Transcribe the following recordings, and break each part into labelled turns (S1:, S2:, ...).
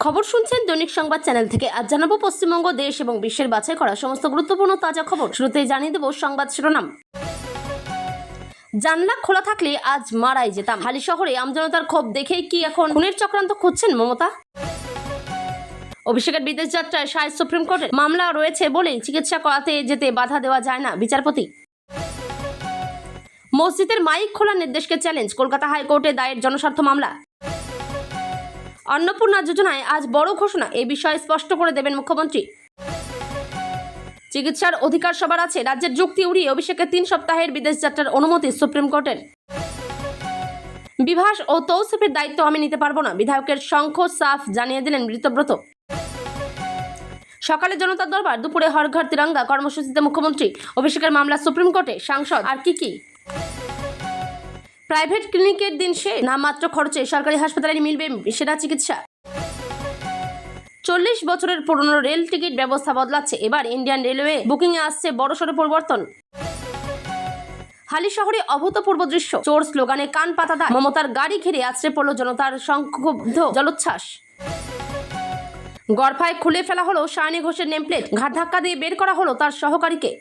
S1: খবর শুনছেন দৈনিক সংবাদ চ্যানেল থেকে। আজ জানাবো পশ্চিমবঙ্গ, দেশ এবং বিশ্বের বাছাই করা সমস্ত গুরুত্বপূর্ণ তাজা খবর। শুরুতেই জানিয়ে দেব সংবাদ শিরোনাম। জানলা খোলা থাকলে আজ মারাই যেতাম। হালি শহরে আমজনতার ক্ষোভ দেখেই কি এখন খুনের চক্রান্ত খুঁজছেন মমতা? অভিষেকের বিদেশ যাত্রায় সায় সুপ্রিম কোর্টের মামলা রয়েছে বলেই চিকিৎসা করাতে যেতে বাধা দেওয়া যায় না বিচারপতি। মসজিদের মাইক খোলার নির্দেশকে চ্যালেঞ্জ, কলকাতা হাইকোর্টে দায়ের জনস্বার্থ মামলা। অন্নপূর্ণা যোজনায় আজ বড় ঘোষণা, এই বিষয়ে স্পষ্ট করে দেবেন মুখ্যমন্ত্রী। চিকিৎসার অধিকার সবার আছে, রাজ্যের যুক্তি উড়িয়ে অভিষেকের 3 সপ্তাহের বিদেশ যাত্রার অনুমতি সুপ্রিম কোর্টের। বিভাস ও তৌসিফের দায়িত্ব আমি নিতে পারবো না, বিধায়কের শঙ্খ সাফ জানিয়ে দিলেন ঋতব্রত। সকালে জনতার দরবার, দুপুরে হর ঘর তিরঙ্গা কর্মসূচিতে মুখ্যমন্ত্রী। অভিষেকের মামলা সুপ্রিম কোর্টে, সাংসদ আর কি প্রাইভেট ক্লিনিকের দিন সে নামমাত্র খরচে সরকারি হাসপাতালে মিলবে সেরা চিকিৎসা। 40 বছরের পুরনো রেল টিকিট ব্যবস্থা বদলাচ্ছে, এবার ইন্ডিয়ান রেলওয়ে বুকিংয়ে আসছে বড়সড় পরিবর্তন। হালি শহরে অভূতপূর্ব দৃশ্য, চোর স্লোগানে কান পাতা দায়, মমতার গাড়ি ঘিরে আছড়ে পড়ল জনতার সংক্ষুব্ধ জলোচ্ছ্বাস। গড়ফায় খুলে ফেলা হলো সায়নী ঘোষের নেমপ্লেট, ঘাট ধাক্কা দিয়ে বের করা হলো তার সহকারীকে।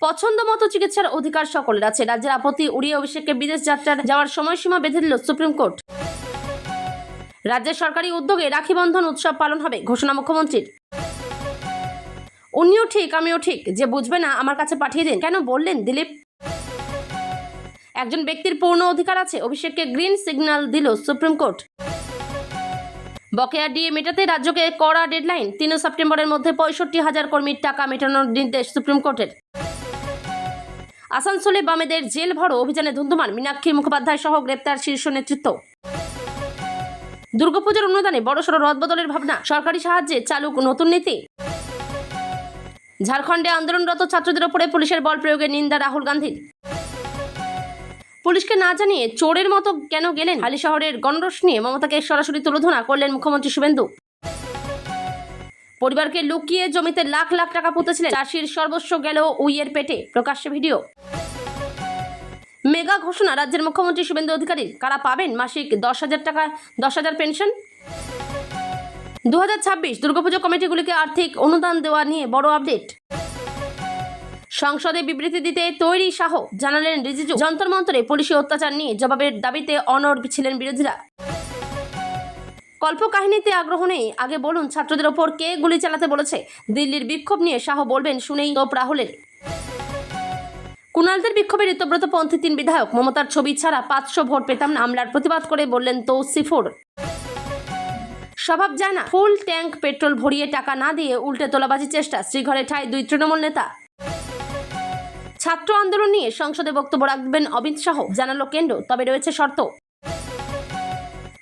S1: পছন্দ মতো চিকিৎসার অধিকার সকলের আছে, রাজ্যের আপত্তি উড়িয়ে অভিষেককে বিদেশ যাত্রার যাওয়ার সময়সীমা বেঁধে দিল সুপ্রিম কোর্ট। রাজ্যের সরকারি উদ্যোগে রাখি বন্ধন উৎসব পালন হবে, ঘোষণা মুখ্যমন্ত্রীর। উনিও ঠিক আমিও ঠিক, যে বুঝবে না আমার কাছে পাঠিয়ে দিন, কেন বললেন দিলীপ? একজন ব্যক্তির পূর্ণ অধিকার আছে, অভিষেককে গ্রিন সিগন্যাল দিল সুপ্রিম কোর্ট। বকেয়া ডিএ মেটাতে রাজ্যকে কড়া ডেডলাইন, 3 সেপ্টেম্বরের মধ্যে 65,000 কর্মীর টাকা মেটানোর নির্দেশ সুপ্রিম কোর্টের। আসানসোলে বামেদের জেল ভরো অভিযানে ধুন্ধুমার, মীনাক্ষী মুখোপাধ্যায় সহ গ্রেপ্তার শীর্ষ নেতৃত্ব। দুর্গাপুজোর অনুদানে বড়সড় রদবদলের ভাবনা, সরকারি সাহায্যে চালুক নতুন নীতি। ঝাড়খণ্ডে আন্দোলনরত ছাত্রদের ওপরে পুলিশের বল প্রয়োগের নিন্দা রাহুল গান্ধীর। পুলিশকে না জানিয়ে চোরের মতো কেন গেলেন? হালি শহরের গণরোষ নিয়ে মমতাকে সরাসরি তুলোধনা করলেন মুখ্যমন্ত্রী শুভেন্দু। পরিবারকে লুকিয়ে জমিতে লাখ লাখ টাকা পুঁতেছিলেন, চাষির সর্বস্ব গেল উইয়ের পেটে, প্রকাশ্যে ভিডিও। মেগা ঘোষণা রাজ্যের মুখ্যমন্ত্রী শুভেন্দু অধিকারীর, কারা পাবেন মাসিক 10,000 টাকা, 10,000 পেনশন। 2026 দুর্গাপুজো কমিটিগুলিকে আর্থিক অনুদান দেওয়া নিয়ে বড় আপডেট। সংসদে বিবৃতি দিতে তৈরি শাহ, জানালেন রিজিজু। যন্তর মন্তরে পুলিশি অত্যাচার নিয়ে জবাবের দাবিতে অনড় ছিলেন বিরোধীরা। কল্পকাহিনীতে আগ্রহ নেই, আগে বলুন ছাত্রদের ওপর কে গুলি চালাতে বলেছে। দিল্লির বিক্ষোভ নিয়ে শাহ বলবেন, শুনেই তোপ রাহুলের। কুণালদের বিক্ষোভে ঋতব্রত পন্থী 3 বিধায়ক, মমতার ছবি ছাড়া 500 ভোট পেতাম না, হামলার প্রতিবাদ করে বললেন তৌসিফুর। স্বভাব যায় না, ফুল ট্যাঙ্ক পেট্রোল ভরিয়ে টাকা না দিয়ে উল্টে তোলাবাজির চেষ্টা, শ্রীঘরে ঠাঁই 2 তৃণমূল নেতা। ছাত্র আন্দোলন নিয়ে সংসদে বক্তব্য রাখবেন অমিত শাহ, জানালো কেন্দ্র, তবে রয়েছে শর্ত।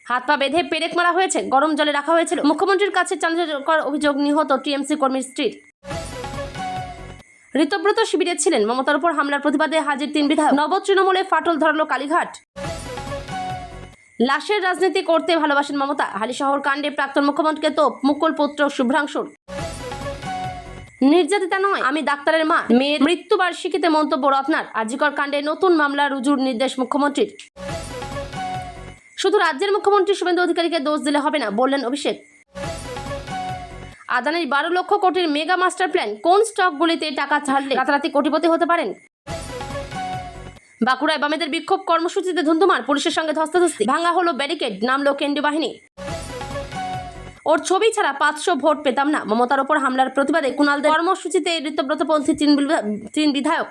S1: হাত পা বেঁধে পেরেক মারা হয়েছে, গরম জলে রাখা হয়েছিল, মুখ্যমন্ত্রীর কাছে চাঞ্চল্যকর অভিযোগ নিহত টিএমসি কর্মীর স্ত্রীর। ঋতব্রত শিবিরে ছিলেন, মমতার উপর হামলার প্রতিবাদে হাজির 3 বিধায়ক। নব তৃণমূলে ফাটল ধরালো কালীঘাট। লাশের রাজনীতি করতে ভালোবাসেন মমতা, হালি শহর কাণ্ডে প্রাক্তন মুখ্যমন্ত্রীকে তোপ মুকুল পুত্র শুভ্রাংশুর। নির্যাতিতা নয়, আমি ডাক্তারের মা, মেয়ের মৃত্যুবার্ষিকীতে মন্তব্য রত্নার। আজিকর কাণ্ডে নতুন মামলা রুজুর নির্দেশ মুখ্যমন্ত্রীর। শুধু রাজ্যের মুখ্যমন্ত্রী শুভেন্দু অধিকারীকে দোষ দিলে হবে না, বললেন অভিষেক। আদানির 12 লক্ষ কোটির মেগা মাস্টার প্ল্যান, কোন স্টকগুলিতে টাকা ছাড়লে রাতারাতি কোটিপতি হতে পারেন? বাঁকুড়ায় বামেদের বিক্ষোভ কর্মসূচিতে ধুন্ধুমার, পুলিশের সঙ্গে ধস্তাধস্তি, ভাঙা হলো ব্যারিকেড, নামলো কেন্দ্রীয় বাহিনী। ওর ছবি ছাড়া 500 ভোট পেতাম না, মমতার ওপর হামলার প্রতিবাদে কুণালদের কর্মসূচিতে ঋতব্রতপন্থী 3 বিধায়ক।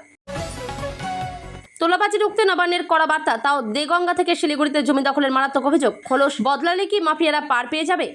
S1: তোলাবাজি রুখতে নবান্নের কড়া বার্তা, তাও দেগঙ্গা থেকে শিলিগুড়িতে জমি দখলের মারাত্মক অভিযোগ। খোলস বদলালে কি মাফিয়ারা পার পেয়ে যাবে?